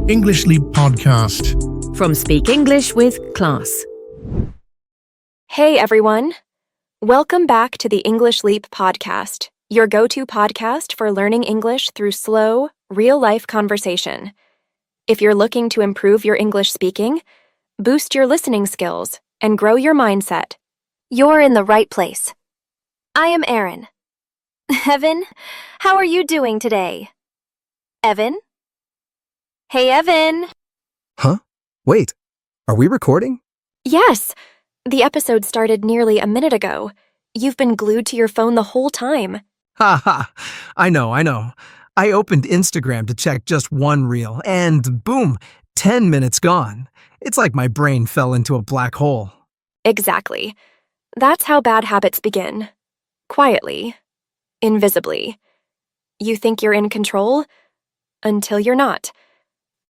English Leap Podcast. From Speak English with Class. Hey everyone! Welcome back to the English Leap Podcast, your go-to podcast for learning English through slow, real-life conversation. If you're looking to improve your English speaking, boost your listening skills, and grow your mindset, you're in the right place. I am Erin. Evan, how are you doing today? Evan? Hey, Evan! Huh? Wait, are we recording? Yes! The episode started nearly a minute ago. You've been glued to your phone the whole time. Ha ha, I know. I opened Instagram to check just one reel, and boom, 10 minutes gone. It's like my brain fell into a black hole. Exactly. That's how bad habits begin. Quietly. Invisibly. You think you're in control until you're not.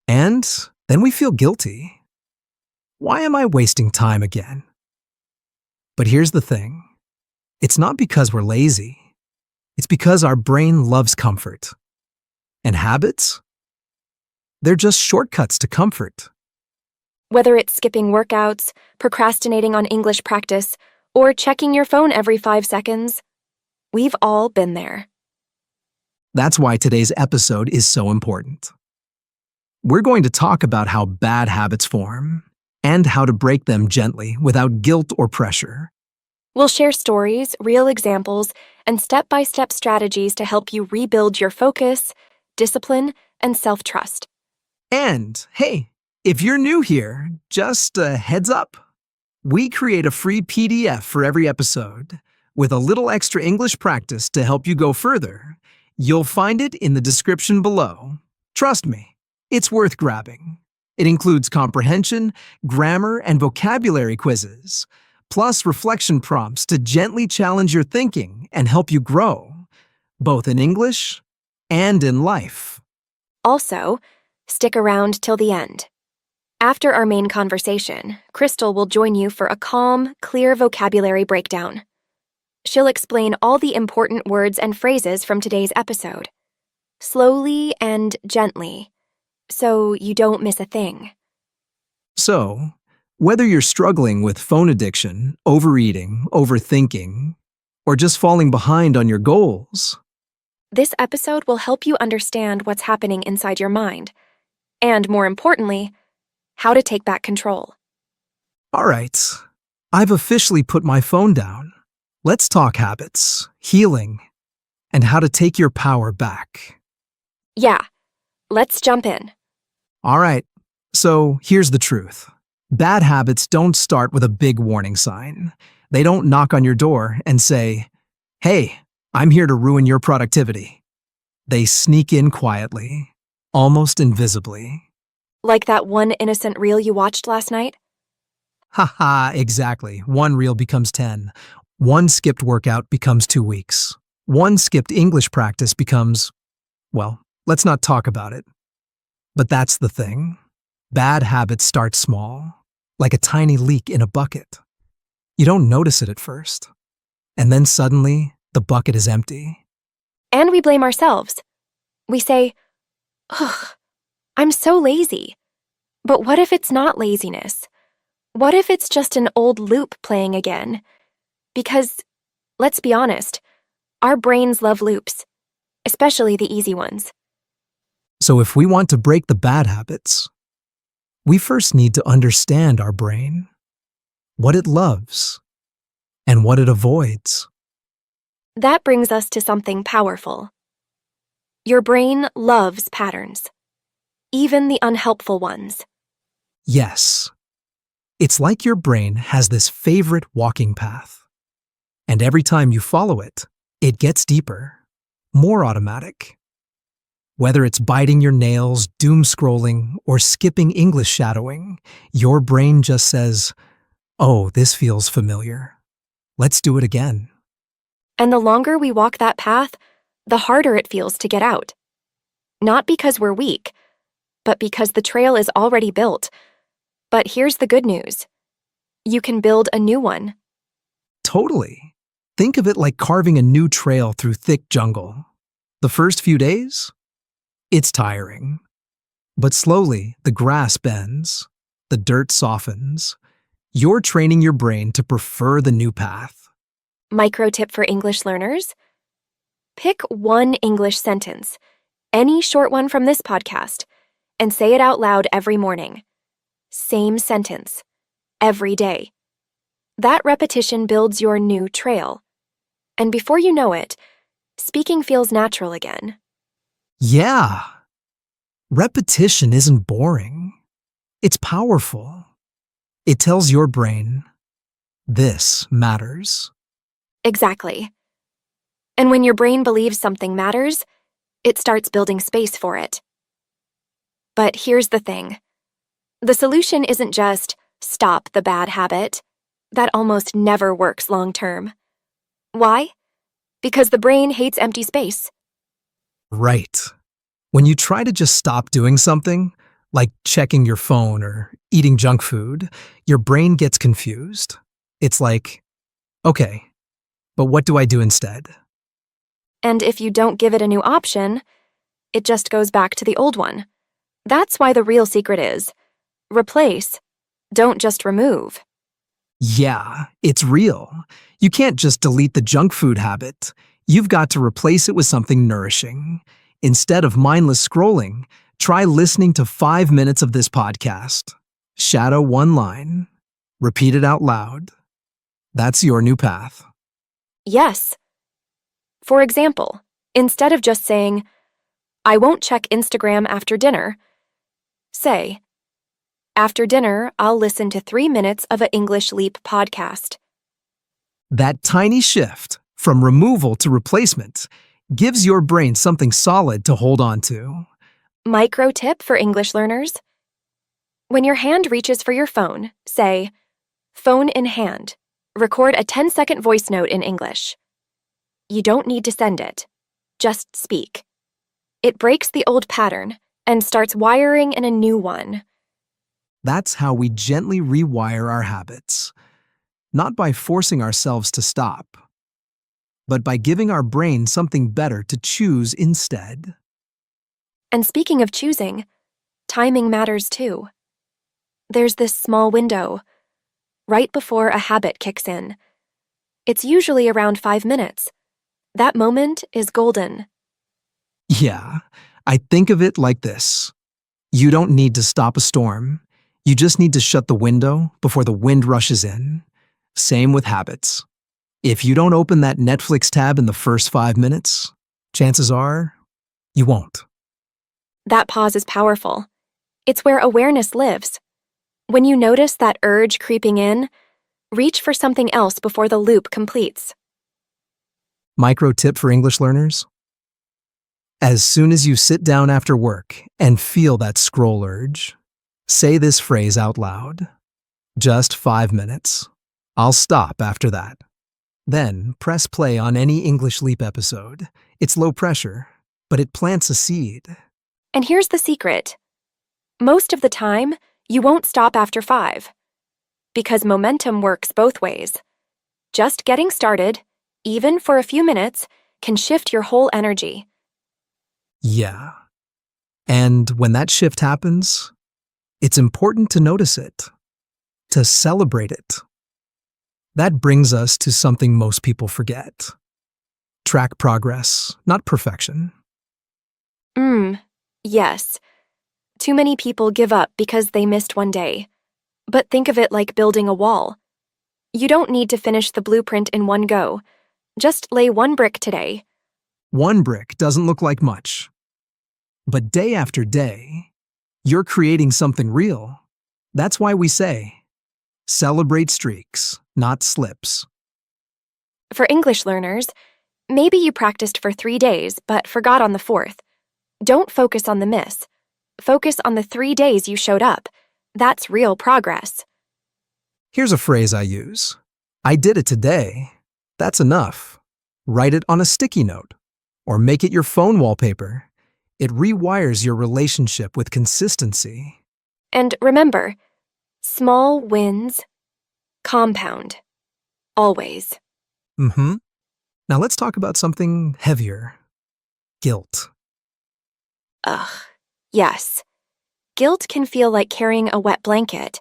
And then we feel guilty. Why am I wasting time again? But here's the thing. It's not because we're lazy. It's because our brain loves comfort. And habits? They're just shortcuts to comfort. Whether it's skipping workouts, procrastinating on English practice, or checking your phone every 5 seconds, we've all been there. That's why today's episode is so important. We're going to talk about how bad habits form and how to break them gently without guilt or pressure. We'll share stories, real examples, and step-by-step strategies to help you rebuild your focus, discipline, and self-trust. And, hey, if you're new here, just a heads up. We create a free PDF for every episode with a little extra English practice to help you go further. You'll find it in the description below. Trust me, it's worth grabbing. It includes comprehension, grammar, and vocabulary quizzes, plus reflection prompts to gently challenge your thinking and help you grow, both in English and in life. Also, stick around till the end. After our main conversation, Crystal will join you for a calm, clear vocabulary breakdown. She'll explain all the important words and phrases from today's episode, slowly and gently, so you don't miss a thing. So, whether you're struggling with phone addiction, overeating, overthinking, or just falling behind on your goals, this episode will help you understand what's happening inside your mind, and more importantly, how to take back control. all right, I've officially put my phone down. Let's talk habits, healing, and how to take your power back. Yeah, let's jump in. All right, so here's the truth. Bad habits don't start with a big warning sign. They don't knock on your door and say, "Hey, I'm here to ruin your productivity." They sneak in quietly, almost invisibly. Like that one innocent reel you watched last night? Haha, exactly. One reel becomes 10. One skipped workout becomes 2 weeks. One skipped English practice becomes, well, let's not talk about it. But that's the thing. Bad habits start small, like a tiny leak in a bucket. You don't notice it at first. And then suddenly, the bucket is empty. And we blame ourselves. We say, ugh, I'm so lazy. But what if it's not laziness? What if it's just an old loop playing again? Because, let's be honest, our brains love loops, especially the easy ones. So if we want to break the bad habits, we first need to understand our brain, what it loves, and what it avoids. That brings us to something powerful. Your brain loves patterns, even the unhelpful ones. Yes, it's like your brain has this favorite walking path. And every time you follow it, it gets deeper, more automatic. Whether it's biting your nails, doom scrolling, or skipping English shadowing, your brain just says, "Oh, this feels familiar. Let's do it again." And the longer we walk that path, the harder it feels to get out. Not because we're weak, but because the trail is already built. But here's the good news. You can build a new one. Totally. Think of it like carving a new trail through thick jungle. The first few days? It's tiring. But slowly, the grass bends, the dirt softens. You're training your brain to prefer the new path. Micro tip for English learners: pick one English sentence, any short one from this podcast, and say it out loud every morning. Same sentence, every day. That repetition builds your new trail. And before you know it, speaking feels natural again. Yeah. Repetition isn't boring. It's powerful. It tells your brain, this matters. Exactly. And when your brain believes something matters, it starts building space for it. But here's the thing. The solution isn't just stop the bad habit. That almost never works long term. Why? Because the brain hates empty space. Right. When you try to just stop doing something, like checking your phone or eating junk food, your brain gets confused. It's like, okay, but what do I do instead? And if you don't give it a new option, it just goes back to the old one. That's why the real secret is replace, don't just remove. Yeah, it's real. You can't just delete the junk food habit. You've got to replace it with something nourishing. Instead of mindless scrolling, try listening to 5 minutes of this podcast. Shadow one line. Repeat it out loud. That's your new path. Yes. For example, instead of just saying, I won't check Instagram after dinner, say, after dinner, I'll listen to 3 minutes of an English Leap podcast. That tiny shift from removal to replacement gives your brain something solid to hold on to. Micro tip for English learners. When your hand reaches for your phone, say, phone in hand. Record a 10-second voice note in English. You don't need to send it. Just speak. It breaks the old pattern and starts wiring in a new one. That's how we gently rewire our habits. Not by forcing ourselves to stop, but by giving our brain something better to choose instead. And speaking of choosing, timing matters too. There's this small window, right before a habit kicks in. It's usually around 5 minutes. That moment is golden. Yeah, I think of it like this. You don't need to stop a storm. You just need to shut the window before the wind rushes in. Same with habits. If you don't open that Netflix tab in the first 5 minutes, chances are you won't. That pause is powerful. It's where awareness lives. When you notice that urge creeping in, reach for something else before the loop completes. Micro tip for English learners. As soon as you sit down after work and feel that scroll urge, say this phrase out loud. Just 5 minutes. I'll stop after that. Then press play on any English Leap episode. It's low pressure, but it plants a seed. And here's the secret. Most of the time, you won't stop after 5. Because momentum works both ways. Just getting started, even for a few minutes, can shift your whole energy. Yeah. And when that shift happens, it's important to notice it, to celebrate it. That brings us to something most people forget. Track progress, not perfection. Yes. Too many people give up because they missed one day. But think of it like building a wall. You don't need to finish the blueprint in one go. Just lay one brick today. One brick doesn't look like much. But day after day, you're creating something real. That's why we say, celebrate streaks, not slips. For English learners, maybe you practiced for 3 days but forgot on the 4th. Don't focus on the miss. Focus on the 3 days you showed up. That's real progress. Here's a phrase I use. I did it today. That's enough. Write it on a sticky note or make it your phone wallpaper. It rewires your relationship with consistency. And remember, small wins compound. Always. Now let's talk about something heavier. Guilt. Ugh. Yes. Guilt can feel like carrying a wet blanket.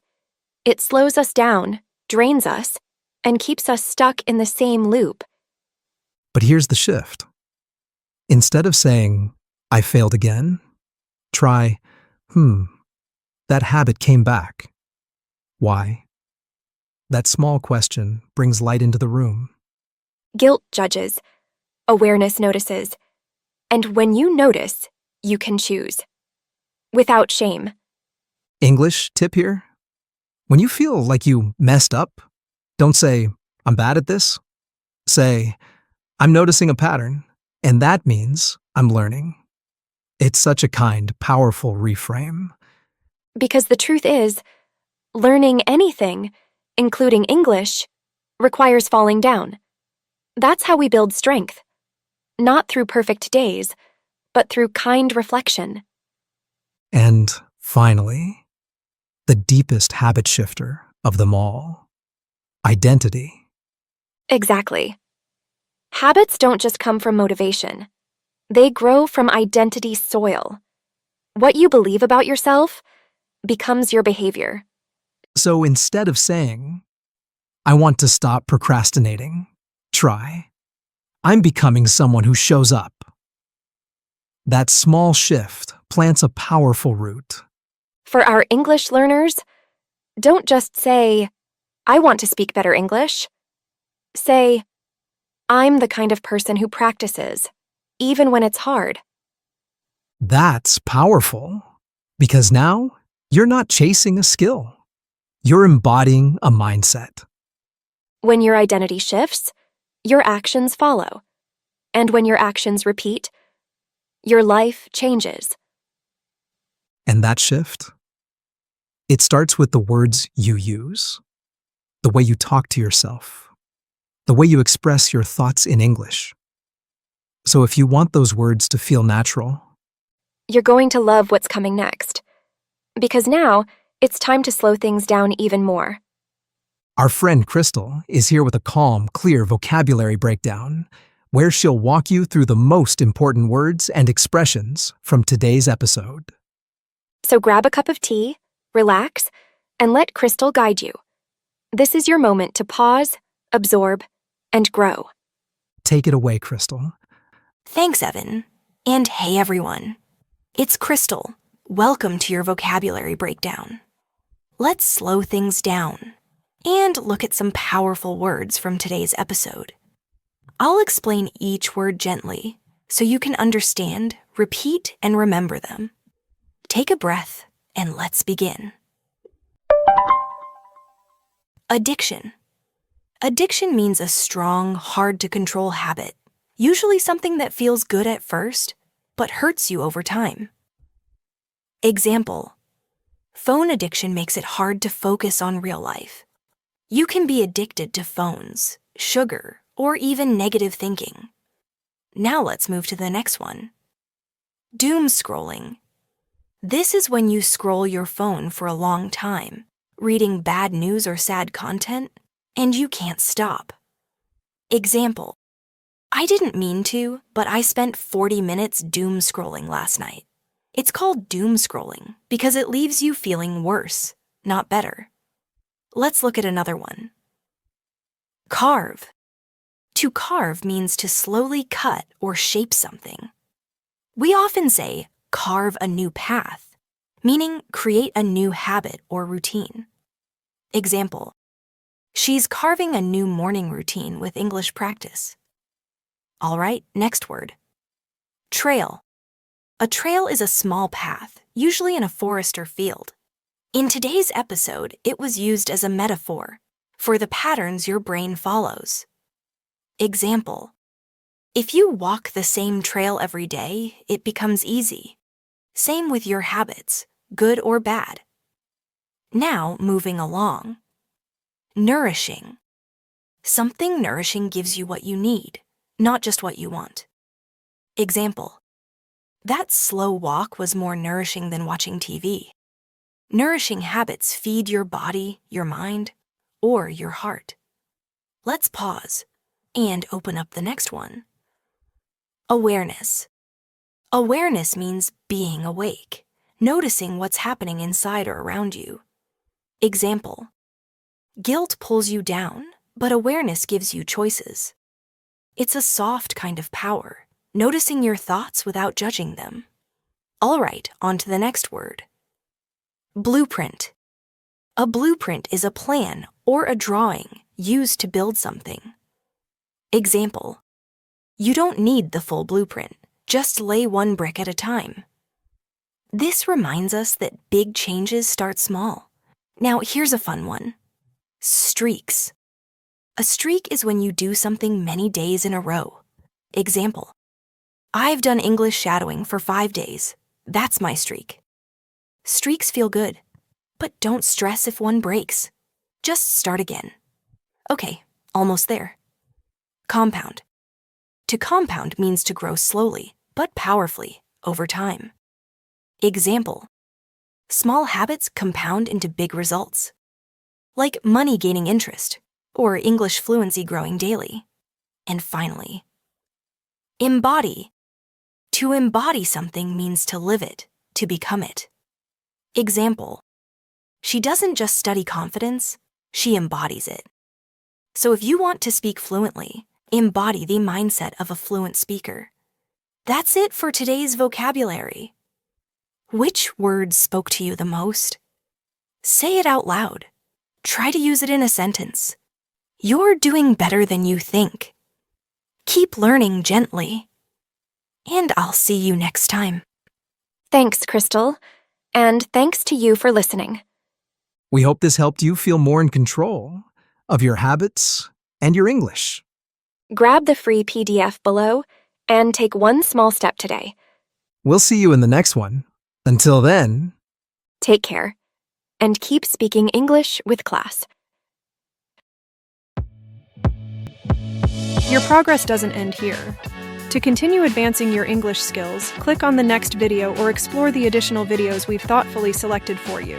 It slows us down, drains us, and keeps us stuck in the same loop. But here's the shift. Instead of saying, I failed again, try, that habit came back. Why? That small question brings light into the room. Guilt judges. Awareness notices. And when you notice, you can choose. Without shame. English tip here? When you feel like you messed up, don't say, I'm bad at this. Say, I'm noticing a pattern, and that means I'm learning. It's such a kind, powerful reframe. Because the truth is, learning anything, including English, requires falling down. That's how we build strength. Not through perfect days, but through kind reflection. And finally, the deepest habit shifter of them all, identity. Exactly. Habits don't just come from motivation. They grow from identity soil. What you believe about yourself becomes your behavior. So instead of saying, I want to stop procrastinating, try, I'm becoming someone who shows up. That small shift plants a powerful root. For our English learners, don't just say, I want to speak better English. Say, I'm the kind of person who practices, even when it's hard. That's powerful, because now you're not chasing a skill. You're embodying a mindset. When your identity shifts, your actions follow. And when your actions repeat, your life changes. And that shift? It starts with the words you use, the way you talk to yourself, the way you express your thoughts in English. So if you want those words to feel natural, You're going to love what's coming next. Because now, it's time to slow things down even more. our friend Crystal is here with a calm, clear vocabulary breakdown, where she'll walk you through the most important words and expressions from today's episode. So grab a cup of tea, relax, and let Crystal guide you. This is your moment to pause, absorb, and grow. Take it away, Crystal. Thanks, Evan. And hey, everyone. It's Crystal. Welcome to your vocabulary breakdown. Let's slow things down and look at some powerful words from today's episode. I'll explain each word gently so you can understand, repeat, and remember them. Take a breath and let's begin. Addiction. Addiction means a strong, hard-to-control habit, usually something that feels good at first, but hurts you over time. Example: phone addiction makes it hard to focus on real life. You can be addicted to phones, sugar, or even negative thinking. Now let's move to the next one. Doom scrolling. This is when you scroll your phone for a long time, reading bad news or sad content, and you can't stop. Example: I didn't mean to, but I spent 40 minutes doom scrolling last night. It's called doom scrolling because it leaves you feeling worse, not better. Let's look at another one. Carve. To carve means to slowly cut or shape something. We often say, carve a new path, meaning create a new habit or routine. Example: she's carving a new morning routine with English practice. All right, next word. Trail. A trail is a small path, usually in a forest or field. In today's episode, it was used as a metaphor for the patterns your brain follows. Example: if you walk the same trail every day, it becomes easy. Same with your habits, good or bad. Now, moving along. Nourishing. Something nourishing gives you what you need, not just what you want. Example: that slow walk was more nourishing than watching TV. Nourishing habits feed your body, your mind, or your heart. Let's pause and open up the next one. Awareness. Awareness means being awake, noticing what's happening inside or around you. Example: guilt pulls you down, but awareness gives you choices. It's a soft kind of power, noticing your thoughts without judging them. All right, on to the next word. Blueprint. A blueprint is a plan or a drawing used to build something. Example: you don't need the full blueprint, just lay one brick at a time. This reminds us that big changes start small. Now here's a fun one. Streaks. A streak is when you do something many days in a row. Example: I've done English shadowing for 5 days. That's my streak. Streaks feel good, but don't stress if one breaks. Just start again. Okay, almost there. Compound. To compound means to grow slowly, but powerfully, over time. Example: small habits compound into big results. Like money gaining interest, or English fluency growing daily. And finally, embody. To embody something means to live it, to become it. Example: she doesn't just study confidence, she embodies it. So if you want to speak fluently, embody the mindset of a fluent speaker. That's it for today's vocabulary. Which words spoke to you the most? Say it out loud. Try to use it in a sentence. You're doing better than you think. Keep learning gently. And I'll see you next time. Thanks, Crystal. And thanks to you for listening. We hope this helped you feel more in control of your habits and your English. Grab the free PDF below and take one small step today. We'll see you in the next one. Until then, Take care and keep speaking English with class. Your progress doesn't end here. To continue advancing your English skills, click on the next video or explore the additional videos we've thoughtfully selected for you.